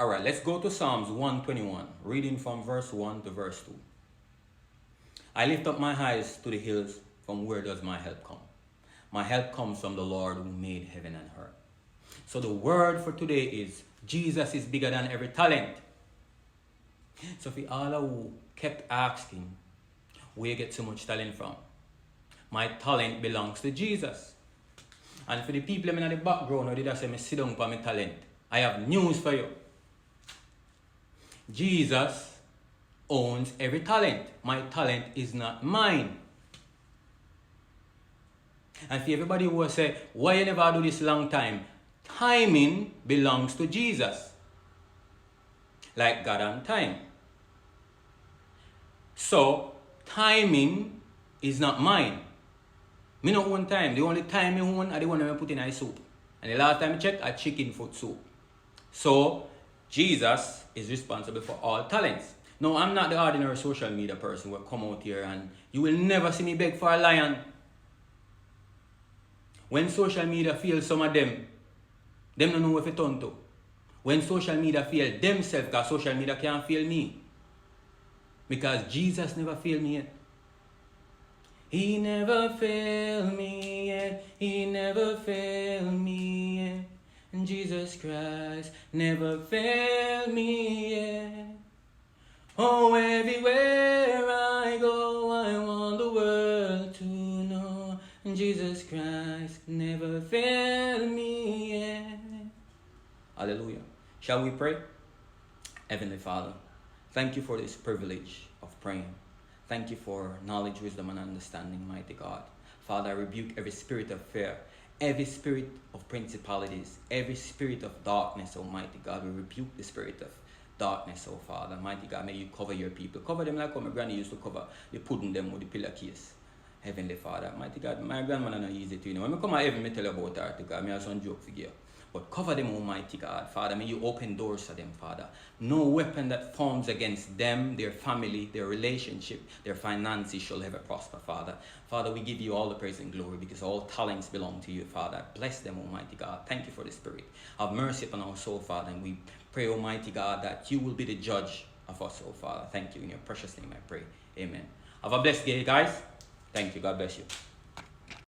All right, let's go to Psalms 121, reading from verse 1 to verse 2. I lift up my eyes to the hills, from where does my help come? My help comes from the Lord who made heaven and earth. So the word for today is, Jesus is bigger than every talent. So for all who kept asking, where you get so much talent from? My talent belongs to Jesus. And for the people in the background who did I say, me sit down for my talent, I have news for you. Jesus owns every talent. My talent is not mine. And for everybody who will say, why you never do this long time? Timing belongs to Jesus. Like God and time. So, timing is not mine. Me not own time. The only time I own is the one I put in my soup. And the last time I checked, I chicken foot soup. So, Jesus is responsible for all talents. No, I'm not the ordinary social media person who will come out here and you will never see me beg for a lion. When social media fails some of them don't know if it turn to. When social media fail themselves, because social media can't fail me. Because Jesus never failed me yet. He never failed me yet. He never failed me yet. And Jesus Christ never failed me yet. Oh, everywhere I go, I want the world to know. Jesus Christ never failed me yet. Hallelujah. Shall we pray? Heavenly Father, thank you for this privilege of praying. Thank you for knowledge, wisdom, and understanding, mighty God. Father, I rebuke every spirit of fear, every spirit of principalities, every spirit of darkness, Almighty God. We rebuke the spirit of darkness, oh Father. Mighty God, may you cover your people. Cover them like how my granny used to cover the pudding them with the pillowcase. Heavenly Father, mighty God, my grandmother not easy to you know. When I come out heaven, I tell you about her, because I have some joke for you. But cover them, Almighty God. Father, may you open doors for them, Father. No weapon that forms against them, their family, their relationship, their finances shall ever prosper, Father. Father, we give you all the praise and glory because all talents belong to you, Father. Bless them, Almighty God. Thank you for the Spirit. Have mercy upon our soul, Father. And we pray, Almighty God, that you will be the judge of us, oh Father. Thank you. In your precious name I pray. Amen. Have a blessed day, guys. Thank you. God bless you.